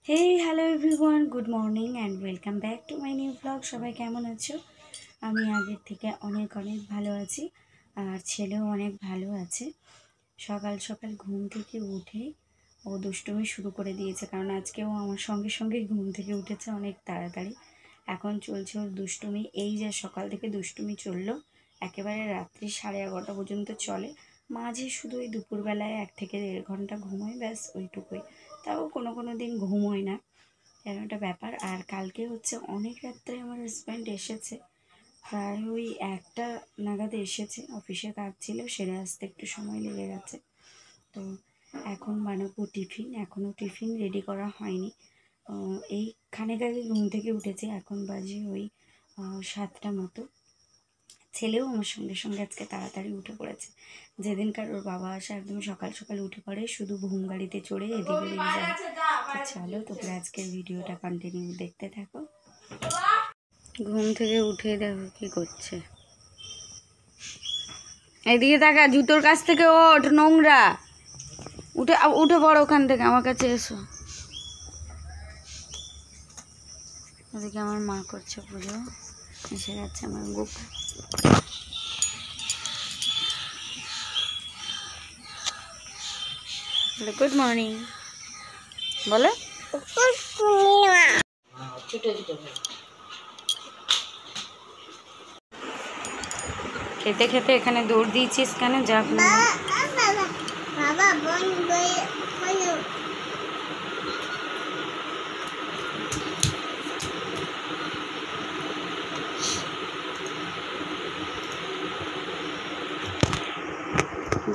Hey hello everyone, good morning and welcome back to my new blog. সবাই কেমন আছো? আমি আগের থেকে অনেক ভালো আছি, আর ছেলেও অনেক ভালো আছে। সকাল সকাল ঘুম থেকে উঠে ও দুষ্টুমি শুরু করে দিয়েছে, কারণ আজকেও আমার সঙ্গে সঙ্গে ঘুম থেকে উঠেছে অনেক তাড়াতাড়ি। এখন চলছে ওর দুষ্টুমি, এই যে সকাল থেকে দুষ্টুমি চললো একেবারে রাত্রি 11:30 পর্যন্ত চলে। মাঝে শুধু ওই দুপুরবেলায় 1 থেকে 1.5 ঘন্টা ঘুমোয়, ব্যাস ওইটুকুই। তাও কোনো দিন ঘুমোয় না, কেন একটা ব্যাপার। আর কালকে হচ্ছে অনেক রাত্রে আমার হাজব্যান্ড এসেছে, প্রায় ওই 1টা নাগাদ এসেছে। অফিসে কাজ ছিল, সেরে আসতে একটু সময় লেগে গেছে। তো এখন বানাবো টিফিন, এখনও টিফিন রেডি করা হয়নি। এই খানিক আগে ঘুম থেকে উঠেছে, এখন বাজে ওই 7টা মতো। ছেলেও আমার সঙ্গে সঙ্গে আজকে তাড়াতাড়ি উঠে পড়েছে। যেদিনকার ওর বাবা আসে একদম সকাল সকাল উঠে পড়ে, শুধু ঘুম গাড়িতে চড়ে এদিক ওদিক যায়। তো চলো তোমরা আজকের ভিডিওটা কন্টিনিউ দেখতে থাকো। ঘুম থেকে উঠে দেখো কি করছে, এদিকে তাকা, জুতোর কাছ থেকে ওঠ, নোংরা। উঠে উঠে পড়ো ওখান থেকে, আমার কাছে এসো। ওদিকে আমার মা করছে পুজো, এসে যাচ্ছে আমার গোপু। গুড মর্নিং বলো। খেতে খেতে এখানে দৌড় দিয়েছিস কেন? যাক না,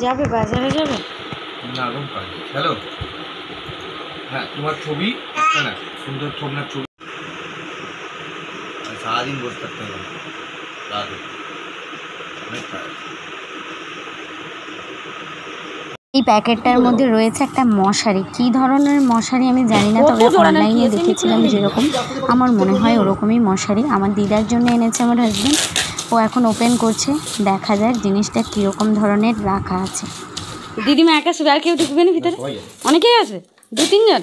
যাবে বাজারে যাবে না রুম কাজ। হ্যালো, হ্যাঁ তোমার ছবি না, সুন্দর ছবি সারাদিন বসে থাকতে হবে, অনেক কাজ। এই প্যাকেটটার মধ্যে রয়েছে একটা মশারি। কি ধরনের মশারি আমি জানি না, তবে অনলাইনে দেখেছিলাম যেরকম, আমার মনে হয় ওরকমই মশারি। আমার দিদার জন্য এনেছে আমার হাজব্যান্ড, ও এখন ওপেন করছে, দেখা যাক জিনিসটা কীরকম ধরনের রাখা আছে। দিদিমা একা শুধু, আর কেউ ঢুকবে না ভিতরে? অনেকেই আছে, 2-3 জন।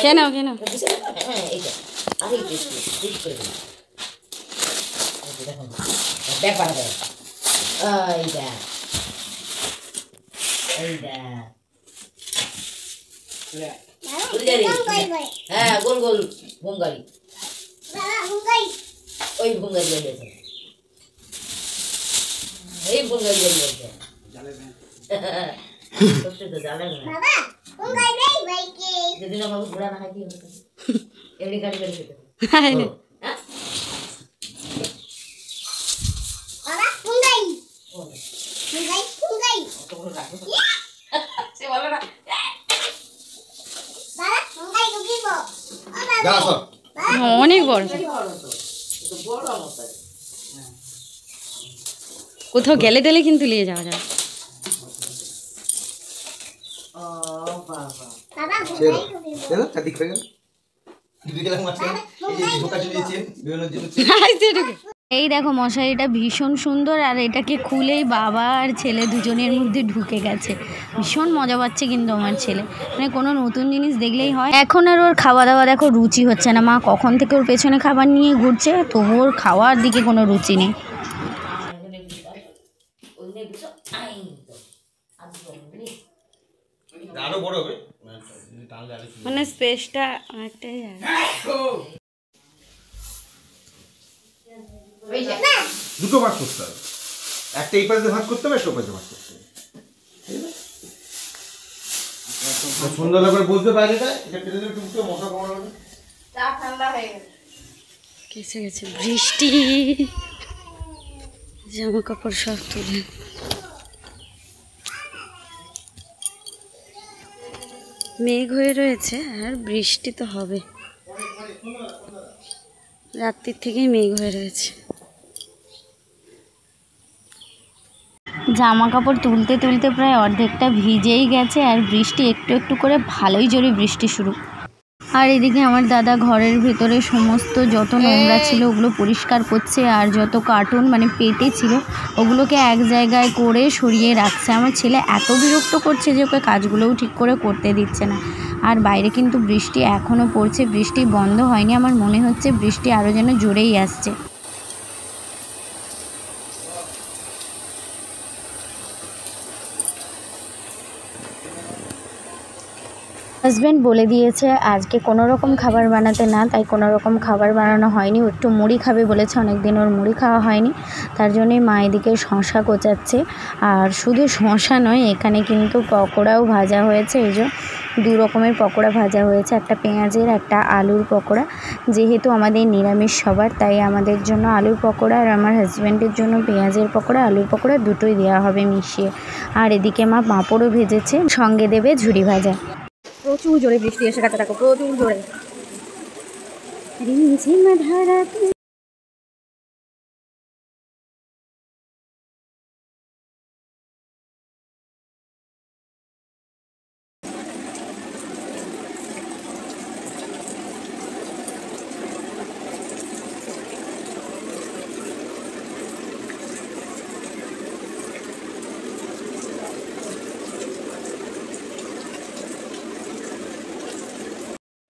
কেন কেন হ্যাঁ গোল গোল ভুঙ্গারি, ওই ভুঙ্গারি বেরিয়েছে, এই ভুঙ্গারি বেরিয়েছে। সত্যি তো জানেন না যদি না বাবু ঘোড়া না হয় কি হতো, এমনি গাড়ি গাড়ি খেতে অনেক বড়, কোথাও গেলে টেলে কিন্তু নিয়ে যাওয়া যায়। এই দেখো মশারিটা ভীষণ সুন্দর, আর এটাকে খুলেই বাবা আর ছেলে দুজনের মধ্যে ঢুকে গেছে। ভীষণ মজা পাচ্ছে কিন্তু আমার ছেলে, মানে কোনো নতুন জিনিস দেখলেই হয়। এখন আর ওর খাওয়া দাওয়া দেখো রুচি হচ্ছে না, মা কখন থেকে ওর পেছনে খাবার নিয়ে ঘুরছে, তবু ওর খাওয়ার দিকে কোনো রুচি নেই। মানে স্পেসটা অনেকটাই দুটো ভাগ করতে হবে, একটা এই পাশে ভাগ করতে হবে, একটা ওই পাশে ভাগ করতে হবে। সুন্দর করে বলতে পারে, এটা পেলে দেবে টুকটো মশা কমানো, চা ঠান্ডা হয়ে গেছে, কেসে গেছে বৃষ্টি, জামা কাপড় সব তুলে। মেঘ হয়ে রয়েছে, আর বৃষ্টি তো হবে, রাত্রির থেকেই মেঘ হয়ে রয়েছে। জামা কাপড় তুলতে তুলতে প্রায় অর্ধেকটা ভিজেই গেছে, আর বৃষ্টি একটু একটু করে ভালোই জোরে বৃষ্টি শুরু। আর এদিকে আমার দাদা ঘরের ভেতরে সমস্ত যত নোংরা ছিল ওগুলো পরিষ্কার করছে, আর যত কার্টুন মানে পেটে ছিল ওগুলোকে এক জায়গায় করে সরিয়ে রাখছে। আমার ছেলে এত বিরক্ত করছে যে ওকে কাজগুলোও ঠিক করে করতে দিচ্ছে না। আর বাইরে কিন্তু বৃষ্টি এখনও পড়ছে, বৃষ্টি বন্ধ হয়নি। আমার মনে হচ্ছে বৃষ্টি আরও যেন জোরেই আসছে। হাজব্যান্ড বলে দিয়েছে আজকে কোনো রকম খাবার বানাতে না, তাই কোনো রকম খাবার বানানো হয়নি। একটু মুড়ি খাবে বলেছে, অনেক দিন ওর মুড়ি খাওয়া হয়নি, তার জন্যই মা এদিকে শশা কোচাচ্ছে। আর শুধু শশা নয়, এখানে কিন্তু পকোড়াও ভাজা হয়েছে। এই যে 2 রকমের পকোড়া ভাজা হয়েছে, একটা পেঁয়াজের একটা আলুর পকোড়া। যেহেতু আমাদের নিরামিষ সবার, তাই আমাদের জন্য আলুর পকোড়া আর আমার হাজব্যান্ডের জন্য পেঁয়াজের পকোড়া, আলুর পকোড়া দুটোই দেওয়া হবে মিশিয়ে। আর এদিকে মা পাঁপড়ও ভেজেছে, সঙ্গে দেবে ঝুরি ভাজা। প্রচুর জোরে বৃষ্টি এসে গেছে, দেখো প্রচুর জোরে।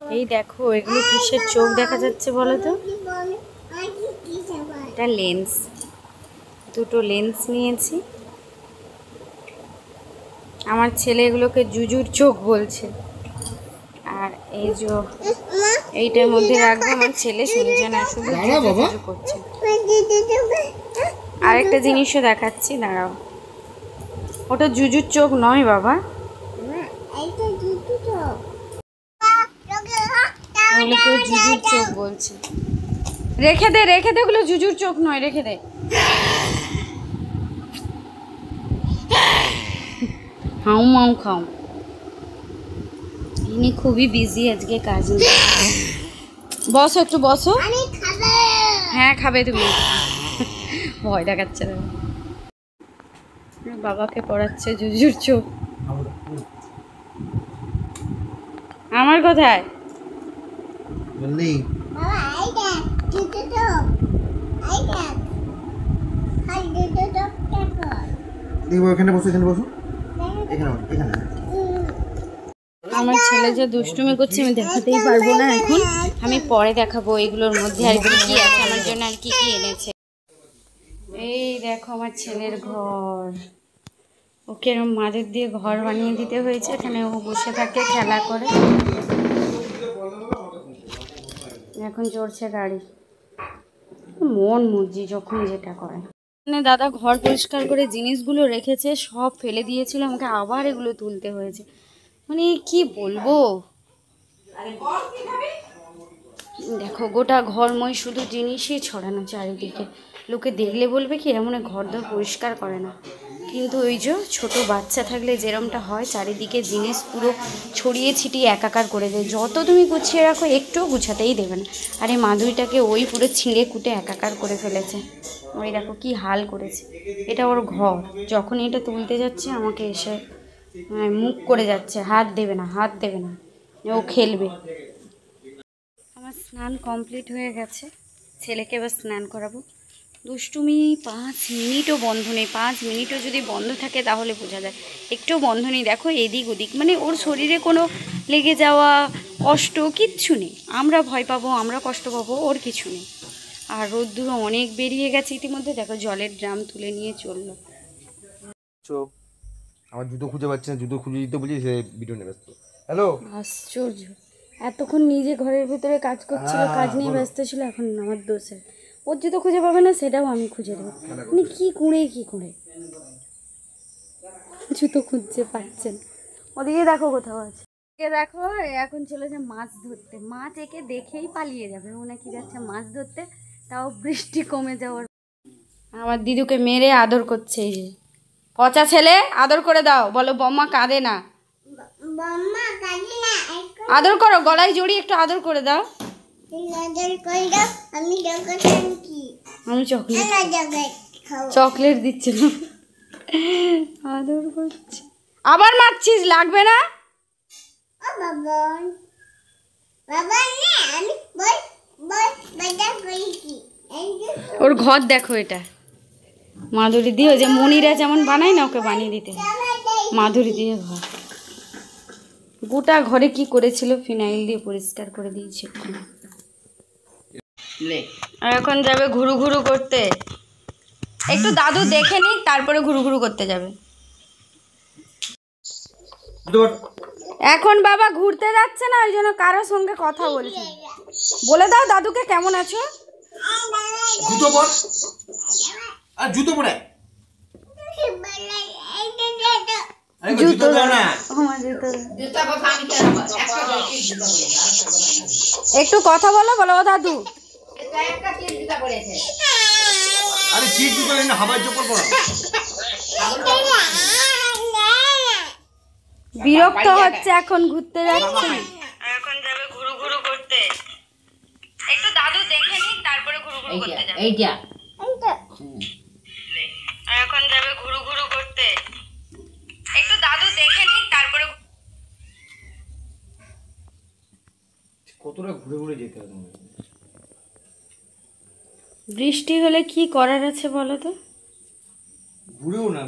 এই দেখো এগুলো কিসের চোখ দেখা যাচ্ছে বলো তো? এটা লেন্স, দুটো লেন্স নিয়েছি। আমার ছেলে এগুলোকে জুজুর চোখ বলছে। আর এই যে এইটার মধ্যে রাখবো, আমার ছেলে শুনছে না, শুধু জুজু করছে। আরেকটা জিনিসও দেখাচ্ছি, দাঁড়াও। ওটা জুজুর চোখ নয় বাবা, ওগুলোকে জুজুর চোখ বলছে। রেখে দে, রেখে দে, ওগুলো জুজুর চোখ নয়, রেখে দে। হাউ মাউ খাও। ইনি খুবই বিজি আজকে কাজ নিয়ে। বসো একটু বসো। হ্যাঁ খাবে তুমি, ভয় দেখাচ্ছে না। বাবাকে পড়াচ্ছে জুজুর চোখ। আমার কোথায়? আমার ছেলে যে দুষ্টুমি করছে আমি দেখাতেই পারবো না এখন, আমি পরে দেখাবো এগুলোর মধ্যে আর কি আছে, আমার জন্য আর কি কি এনেছে। এই দেখো আমার ছেলের ঘর, ওকে এরকম মাদের দিয়ে ঘর বানিয়ে দিতে হয়েছে। এখানে ও বসে থাকে, খেলা করে। এখন চড়ছে গাড়ি, মন মর্জি যখন যেটা করে। দাদা ঘর পরিষ্কার করে জিনিসগুলো রেখেছে, সব ফেলে দিয়েছিল, আমাকে আবার এগুলো তুলতে হয়েছে। মানে কি বলবো, দেখো গোটা ঘরময় শুধু জিনিসই ছড়ানো চারিদিকে। লোকে দেখলে বলবে কি এরা মনে ঘর দর পরিষ্কার করে না, কিন্তু ওই যে ছোটো বাচ্চা থাকলে যেরমটা হয়, চারিদিকে জিনিস পুরো ছড়িয়ে ছিটিয়ে একাকার করে দেয়। যত তুমি গুছিয়ে রাখো একটুও গুছাতেই দেবে না। আর এই মাদুরিটাকে ওই পুরো ছিঁড়ে কুটে একাকার করে ফেলেছে। ওই দেখো কি হাল করেছে। এটা ওর ঘর, যখন এটা তুলতে যাচ্ছে আমাকে এসে মুখ করে যাচ্ছে, হাত দেবে না, হাত দেবে না, ও খেলবে। আমার স্নান কমপ্লিট হয়ে গেছে, ছেলেকে এবার স্নান করাবো। দুষ্টুমি 5 মিনিটও বন্ধ নেই, 5 মিনিটও যদি বন্ধ থাকে তাহলে বোঝা যায়। একটুও বন্ধ নেই, দেখো এদিক ওদিক, মানে ওর শরীরে কোনো লেগে যাওয়া কষ্ট কিচ্ছু নেই। আমরা ভয় পাবো, আমরা কষ্ট পাবো, ওর কিছু নেই। আর রোদ্দুরও অনেক বেরিয়ে গেছে ইতিমধ্যে, দেখো জলের ড্রাম তুলে নিয়ে চললো। আমার জুতো খুঁজে পাচ্ছি না, জুতো খুঁজে দিতে বলছি, সে ভিডিও নেবে। হ্যালো, আশ্চর্য, এতক্ষণ নিজে ঘরের ভিতরে কাজ করছিল, কাজ নিয়ে ব্যস্ত ছিল, এখন আমার দোষে ওর জুতো খুঁজে পাবে না, সেটাও আমি খুঁজে দেবো। মানে কী করে জুতো খুঁজতে পারছেন। ওদিকে দেখো কোথাও আছে, একে দেখো এখন চলেছে মাছ ধরতে। মাছ একে দেখেই পালিয়ে যাবে, ও নাকি যাচ্ছে মাছ ধরতে, তাও বৃষ্টি কমে যাওয়ার। আমার দিদুকে মেরে আদর করছে, এই যে পচা ছেলে, আদর করে দাও, বলো বম্মা কাঁদে না, আদর করো, গলায় জড়িয়ে একটু আদর করে দাও। আমি চকলেট দিচ্ছি না, আদর করছি। আবার মারছিস, লাগবে না। ওর ঘর দেখো, এটা মাধুরী দিয়ে, ওই যে মনিরা যেমন বানায় না, ওকে বানিয়ে দিতে মাধুরী দিয়ে ঘর। গোটা ঘরে কি করেছিল, ফিনাইল দিয়ে পরিষ্কার করে দিয়েছে। আর এখন যাবে ঘুরু ঘুরু করতে। একটু দাদু দেখে নিক, তারপরে ঘুরু ঘুরু করতে যাবে। এখন বাবা ঘুরতে যাচ্ছে না, ওই জন্য কারোর সঙ্গে কথা বলছে। বলে দাও দাদুকে কেমন আছো। জুতো পর, আর জুতো পরে, জুতো না, একটু কথা বলো, বলো ও দাদু। আরে চিট জুতো না, হাওয়ার চপ্পল পরো। বিরক্ত হচ্ছে, এখন ঘুরতে যাচ্ছি। এখন যাবে ঘুরু ঘুরু করতে। একটু দাদু দেখে নিক, তারপরে ঘুরু ঘুরু করতে যাবে। এইটা এখন যাবে ঘুরু ঘুরু করতে। একটু দাদু দেখে নিক, তারপরে। কতটা ঘুরে ঘুরে যেতে হবে। বৃষ্টি হলে কি করার আছে বলো তো? ঘুরেও না,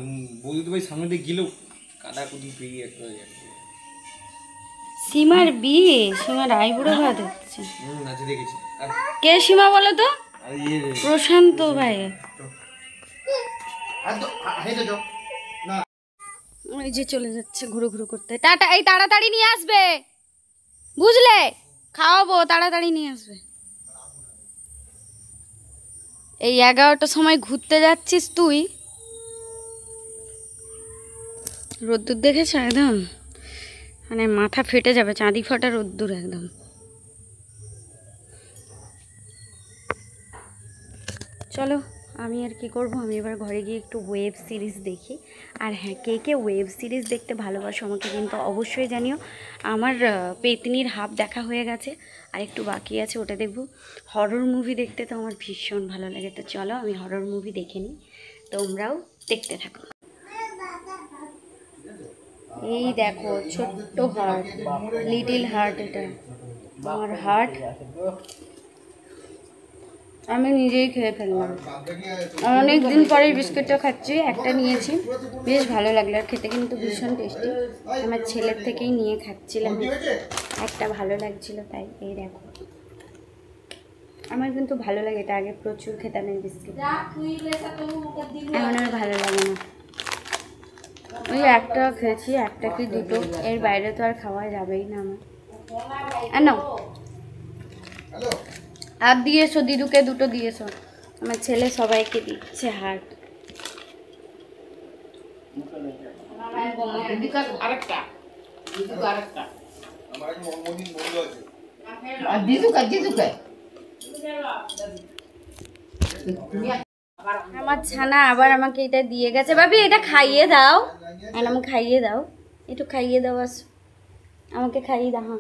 বলতে ভাই সামনে দিয়ে গেলেও কাদা কুদি পেয়ে একটা। সীমার বিয়ে, সীমার আইবুড়ো ভাত হচ্ছে। নাচে দেখেছি। কে সীমা বলো তো? প্রশান্ত ভাই। ওই যে চলে যাচ্ছে ঘুরু ঘুরু করতে। টাটা, এই তাড়াতাড়ি নিয়ে আসবে, বুঝলে? খাওয়াবো, তাড়াতাড়ি নিয়ে আসবে। এই 11টার সময় ঘুরতে যাচ্ছিস তুই? রোদ্দুর দেখেছ একদম, মানে মাথা ফেটে যাবে, চাঁদি ফাটা রোদ্দুর একদম। চলো, আমি আর কি করব, আমি এবার ঘরে গিয়ে একটু ওয়েব সিরিজ দেখি। আর হ্যাঁ, কে কে ওয়েব সিরিজ দেখতে ভালোবাসো আমাকে কিন্তু অবশ্যই জানিও। আমার পেতনির হাফ দেখা হয়ে গেছে, আর একটু বাকি আছে, ওটা দেখব। হরর মুভি দেখতে তো আমার ভীষণ ভালো লাগে। তো চলো আমি হরর মুভি দেখে নিই, তোমরাও দেখতে থাকো। এই দেখো ছোট্ট হার্ট, লিটল হার্ট, এটা আমার হার্ট। আমি নিজেই খেয়ে ফেললাম। অনেক দিন পরে বিস্কুটটা খাচ্ছি, একটা নিয়েছি, বেশ ভালো লাগলো। আর খেতে কিন্তু ভীষণ টেস্টি। আমার ছেলের থেকেই নিয়ে খাচ্ছিলাম, একটা ভালো লাগছিল তাই। এই দেখো, আমার কিন্তু ভালো লাগে, এটা আগে প্রচুর খেতাম এই বিস্কুট, এখন আর ভালো লাগে না। ওই একটা খেয়েছি, একটা কি দুটো, এর বাইরে তো আর খাওয়া যাবেই না আমার। আর নাও, আর দিয়েছো দিদুকে, দুটো দিয়েছো। আমার ছেলে সবাইকে দিচ্ছে হার্ট। আমার ছানা আবার আমাকে এটা দিয়ে গেছে। ভাবি এটা খাইয়ে দাও, আর আমাকে খাইয়ে দাও, একটু খাইয়ে দাও, আস আমাকে খাইয়ে দাও।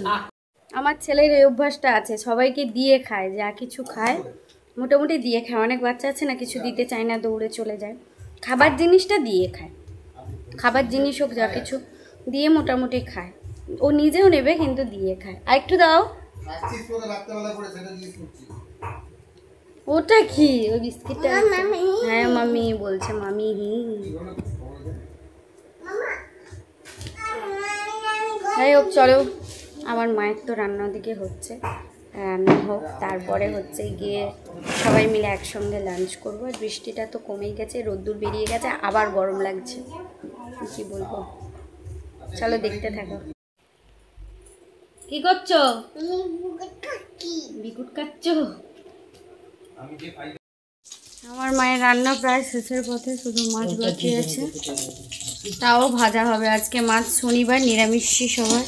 হ্যাঁ, আমার ছেলের এই অভ্যাসটা আছে, সবাইকে দিয়ে খায়, যা কিছু খায় মোটামুটি দিয়ে খায়। অনেক বাচ্চা আছে না, কিছু দিতে চায় না, দৌড়ে চলে যায়। খাবার জিনিসটা দিয়ে খায়, খাবার জিনিস হোক যা কিছু দিয়ে মোটামুটি খায়। ও নিজেও নেবে কিন্তু দিয়ে খায়। আর একটু দাও। ওটা কি? ওই বিস্কিটটা? হ্যাঁ মামি বলছে, মামি। যাই হোক, চলো, আমার মায়ের তো রান্নার দিকে হচ্ছে, রান্না হোক, তারপরে হচ্ছে গিয়ে সবাই মিলে একসঙ্গে লাঞ্চ করবো। আর বৃষ্টিটা তো কমেই গেছে, রোদ্দুর বেরিয়ে গেছে, আবার গরম লাগছে, কি বলবো। চলো দেখতে থাকো। কি করছো? বিকুট খাচ্ছো? আমার মায়ের রান্না প্রায় শেষের পথে, শুধু মাছ বাকি আছে, তাও ভাজা হবে আজকে। মাছ শনিবার, নিরামিষই সবার।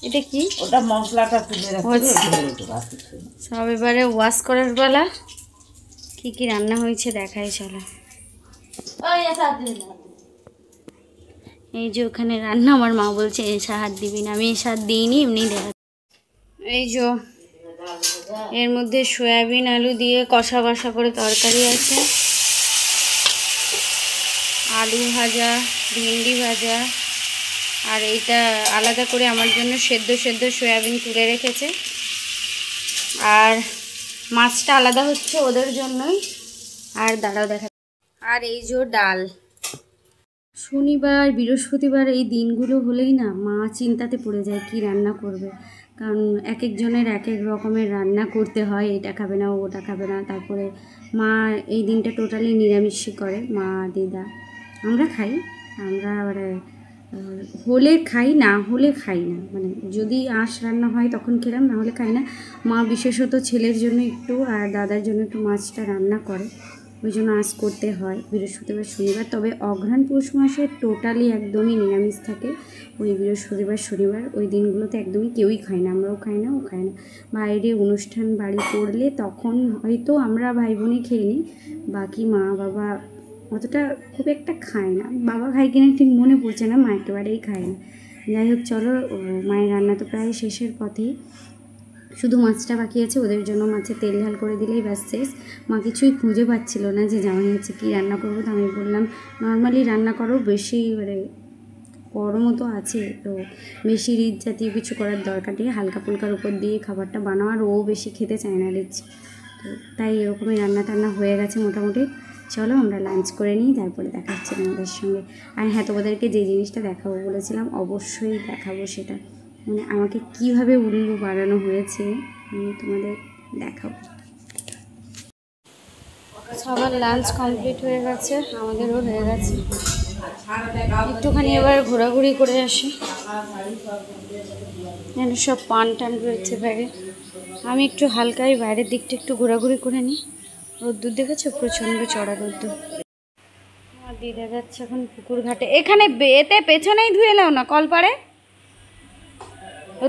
এটা কি? ওটা মশলাটা তুলে সব এবারে ওয়াশ করার বেলা। কি কি রান্না হয়েছে দেখাই, চলো। এই যে ওখানে রান্না, আমার মা বলছে এসা হাত দিবি না, আমি এসা হাত দিইনি, এমনি দেখা। এই যে এর মধ্যে সয়াবিন আলু দিয়ে কষা কষা করে তরকারি আছে, আলু ভাজা, ভেন্ডি ভাজা, আর এইটা আলাদা করে আমার জন্য সেদ্ধ সেদ্ধ সয়াবিন তুলে রেখেছে। আর মাছটা আলাদা হচ্ছে ওদের জন্যই। আর দাঁড়াও দেখা। আর এই যে ডাল। শনিবার বৃহস্পতিবার এই দিনগুলো হলেই না মা চিন্তাতে পড়ে যায় কি রান্না করবে। কারণ এক একজনের এক এক রকমের রান্না করতে হয়, এটা খাবে না ওটা খাবে না। তারপরে মা এই দিনটা টোটালি নিরামিষই করে, মা দিদা। আমরা খাই, আমরা হলে খাই, না হলে খাই না। মানে যদি আঁশ রান্না হয় তখন খেলাম, না হলে খাই না। মা বিশেষত ছেলের জন্য একটু আর দাদার জন্য একটু মাছটা রান্না করে, ওই জন্য আঁশ করতে হয় বৃহস্পতিবার শনিবার। তবে অঘ্রাণ পৌষ মাসে টোটালি একদমই নিরামিষ থাকে। ওই বৃহস্পতিবার শনিবার ওই দিনগুলোতে একদমই কেউই খায় না, আমরাও খাই না, ও খায় না। বাইরে অনুষ্ঠান বাড়ি করলে তখন হয়তো আমরা ভাই বোনই খেয়ে নিই, বাকি মা বাবা অতটা খুব একটা খায় না। বাবা খায় কিনা ঠিক মনে পড়ছে না, মা একেবারেই খায় না। যাই হোক চলো, মায়ের রান্না তো প্রায় শেষের পথেই, শুধু মাছটা বাকি আছে। ওদের জন্য মাছের তেল ঝাল করে দিলেই ব্যাস শেষ। মা কিছুই খুঁজে পাচ্ছিল না যে জামাই হচ্ছে কী রান্না করবো। তো আমি বললাম নর্মালি রান্না করো, বেশি মানে গরমও তো আছে, তো বেশি রিচ জাতীয় কিছু করার দরকার নেই, হালকা ফুলকার উপর দিয়ে খাবারটা বানাও। আর ও বেশি খেতে চায় না রিচ, তো তাই এরকমই রান্না টান্না হয়ে গেছে মোটামুটি। চলো আমরা লাঞ্চ করে নিই, তারপরে দেখা হচ্ছে তোমাদের সঙ্গে। আর হ্যাঁ, তোমাদেরকে যে জিনিসটা দেখাবো বলেছিলাম অবশ্যই দেখাবো, সেটা মানে আমাকে কীভাবে উল্লু বানানো হয়েছে আমি তোমাদের দেখাবো। সবার লাঞ্চ কমপ্লিট হয়ে গেছে, আমাদেরও হয়ে গেছে। একটুখানি এবার ঘোরাঘুরি করে আসি, যেন সব পান টান রয়েছে বাইরে। আমি একটু হালকাই বাইরের দিকটা একটু ঘোরাঘুরি করে নিই। রোদ্দুর দেখেছো, প্রচণ্ড চড়া রোদ্দুর। আমার দিদা যাচ্ছে এখন পুকুর ঘাটে। এখানে এতে পেছনেই ধুয়ে নাও না, কলপাড়ে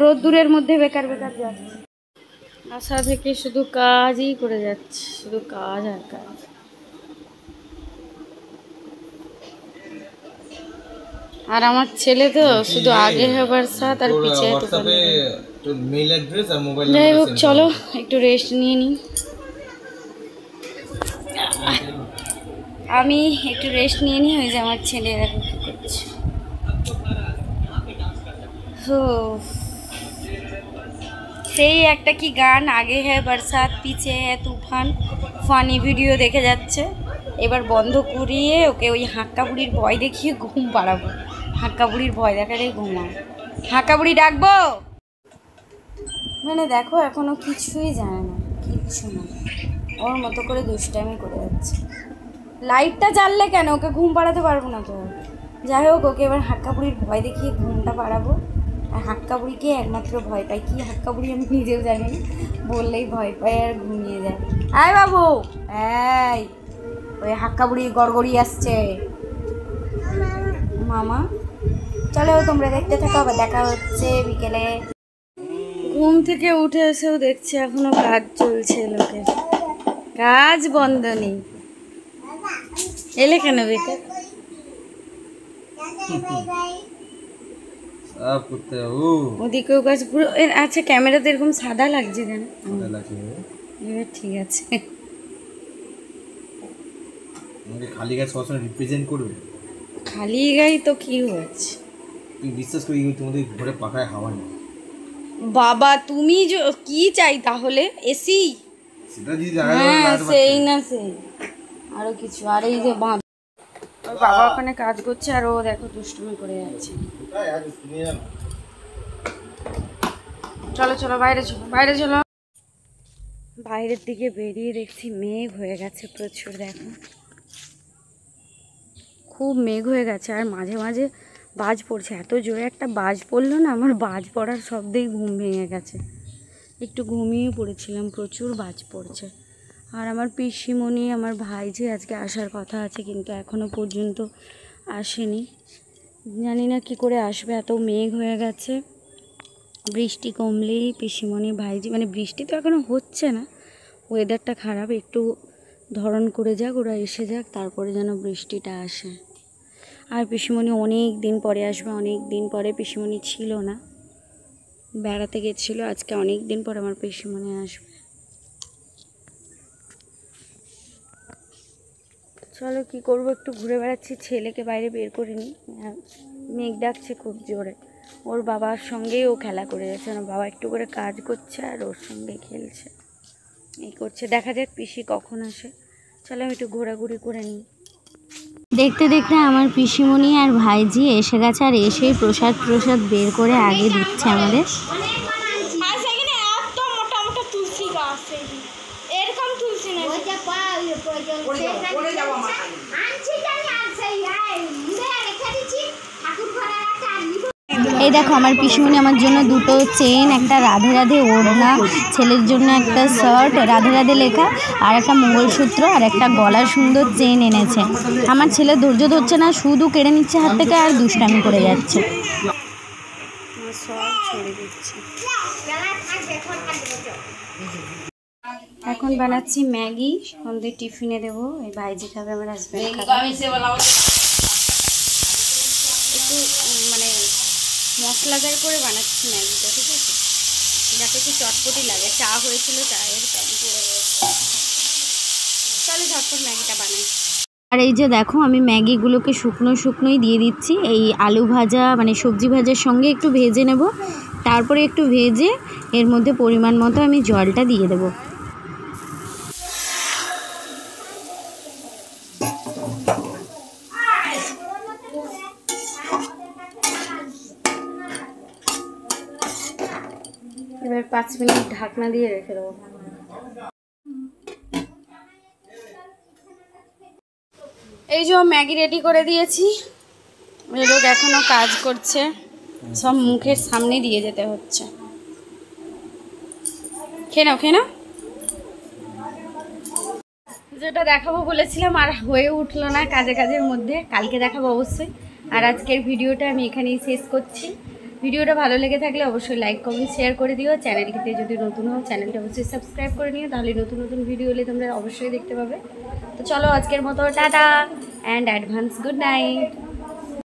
রোদ্দুরের মধ্যে বেকার বেকার যাচ্ছে। আশা থেকে শুধু কাজই করে যাচ্ছে, শুধু কাজ আর কাজ। আর আমার ছেলে তো শুধু আগে হবার সাথ আর পিছিয়ে। যাই হোক চলো একটু রেস্ট নিয়ে নিই। আমি একটু রেস্ট নিয়ে নিই। ওই যে আমার ছেলে এখন কী করছে। সেই একটা কি গান, আগে হ্যাঁ বরসাত পিছে হ্যাঁ তুফান, ফানি ভিডিও দেখে যাচ্ছে। এবার বন্ধ করিয়ে ওকে ওই হাক্কা বুড়ির ভয় দেখিয়ে ঘুম পাড়াবো। হাক্কা বুড়ির ভয় দেখালেই ঘুমায়। হাক্কা বুড়ি ডাকবো, মানে দেখো এখনো কিছুই জানে না, কিচ্ছু না, ওর মতো করে দুষ্টামি করে যাচ্ছে। লাইটটা জ্বাললে কেন, ওকে ঘুম পাড়াতে পারবো না তো। যাই হোক ওকে এবার হাক্কা বুড়ির ভয় দেখিয়ে ঘুমটা পাড়াবো। আর হাক্কা বুড়িকে একমাত্র ভয় পাই, কি হাক্কা বুড়ি আমি নিজেও জানি না, বললেই ভয় পায় আর ঘুমিয়ে যায়। আয় বাবু, এই ওই হাক্কা বুড়ি গড়গড়ি আসছে। মামা চলো তোমরা দেখতে থাকো, আবার দেখা হচ্ছে বিকেলে। ঘুম থেকে উঠে এসেও দেখছি এখনো কাজ চলছে, লোকের কাজ বন্ধ নেই। এলে কেন বেকার? ওদিকেও গাছ পুরো। আচ্ছা ক্যামেরাতে এরকম সাদা লাগছে কেন? এবার ঠিক আছে। খালি গায়ে সবসময় রিপ্রেজেন্ট করবে। খালি গায়ে তো কি হয়েছে? তুই বিশ্বাস করি তোমাদের ঘরে পাখায় হাওয়া নেই। বাবা তুমি কি চাই তাহলে? এসি? সেটা যদি হ্যাঁ সেই না সেই আরো কিছু। আর এই যে ওর বাবা ওখানে কাজ করছে আর ও দেখো দুষ্টুমি করে যাচ্ছে। চলো চলো বাইরে চলো, বাইরে চলো। বাইরের দিকে বেরিয়ে দেখছি মেঘ হয়ে গেছে প্রচুর, দেখো খুব মেঘ হয়ে গেছে। আর মাঝে মাঝে বাজ পড়ছে, এত জোরে একটা বাজ পড়লো না, আমার বাজ পড়ার শব্দেই ঘুম ভেঙে গেছে। একটু ঘুমিয়ে পড়েছিলাম, প্রচুর বাজ পড়ছে। আর আমার পিসিমণি আমার ভাই যে আজকে আসার কথা আছে কিন্তু এখনও পর্যন্ত আসেনি, জানি না কি করে আসবে, এত মেঘ হয়ে গেছে। বৃষ্টি কমলেই পিসিমণি ভাইজি, মানে বৃষ্টি তো এখনও হচ্ছে না, ওয়েদারটা খারাপ, একটু ধরন করে যাক, ওরা এসে যাক, তারপরে যেন বৃষ্টিটা আসে। আর পিসিমণি অনেক দিন পরে আসবে, অনেক দিন পরে পিসিমণি ছিল না, বেড়াতে গেছিলো, আজকে অনেক দিন পর আমার পিসিমণি আসবে। চলো কি করবো, একটু ঘুরে বেড়াচ্ছি, ছেলেকে বাইরে বের করে নিই। মেঘ ডাকছে খুব জোরে। ওর বাবার সঙ্গেই ও খেলা করে যাচ্ছে, না বাবা একটু করে কাজ করছে আর ওর সঙ্গে খেলছে, এই করছে। দেখা যাক পিসি কখন আসে। চলো আমি একটু ঘোরাঘুরি করে নিই। দেখতে দেখতে আমার পিসিমণি আর ভাইজি এসে গেছে, আর এসেই প্রসাদ বের করে আগে দিচ্ছে আমাদের। এই দেখো আমার পিসিমণি আমার জন্য দুটো চেন, একটা রাধে রাধে ওড়না, ছেলের জন্য একটা শার্ট রাধে রাধে লেখা, আর একটা মঙ্গলসূত্র আর একটা গলার সুন্দর চেন এনেছে। আমার ছেলে ধৈর্য ধরছে না, শুধু কেড়ে নিচ্ছে হাত থেকে আর দুষ্টামি করে যাচ্ছে। এখন বানাচ্ছি ম্যাগি, সন্ধ্যে টিফিনে দেবো। এই ভাইজি খাবে, আমার হাজব্যান্ড খাবে। একটু মানে মশলাদার করে বানাচ্ছি ম্যাগিটা, ঠিক আছে, যাতে একটু চটপটি লাগে। চা হয়েছিল, চায়ের প্যান করে রয়েছে। চলো ঝটপট ম্যাগিটা বানাই। আর এই যে দেখো আমি ম্যাগিগুলোকে শুকনোই দিয়ে দিচ্ছি। এই আলু ভাজা মানে সবজি ভাজার সঙ্গে একটু ভেজে নেব, তারপরে একটু ভেজে এর মধ্যে পরিমাণ মতো আমি জলটা দিয়ে দেবো। এবার 5 মিনিট ঢাকনা দিয়ে রেখে দেবো। এই যে ম্যাগি রেডি করে দিয়েছি, লোক এখনো কাজ করছে, সব মুখের সামনে দিয়ে যেতে হচ্ছে। খেয়ে নাও। যেটা দেখাবো বলেছিলাম আর হয়ে উঠলো না কাজের মধ্যে, কালকে দেখাবো অবশ্যই। আর আজকের ভিডিওটা আমি এখানেই শেষ করছি। ভিডিওটা ভালো লেগে থাকলে অবশ্যই লাইক কমেন্ট শেয়ার করে দিও। চ্যানেলটিতে যদি নতুন হও চ্যানেলটা অবশ্যই সাবস্ক্রাইব করে নিও, তাহলে নতুন ভিডিও হলে তোমরা অবশ্যই দেখতে পাবে। তো চলো আজকের মতো tata and advance good night.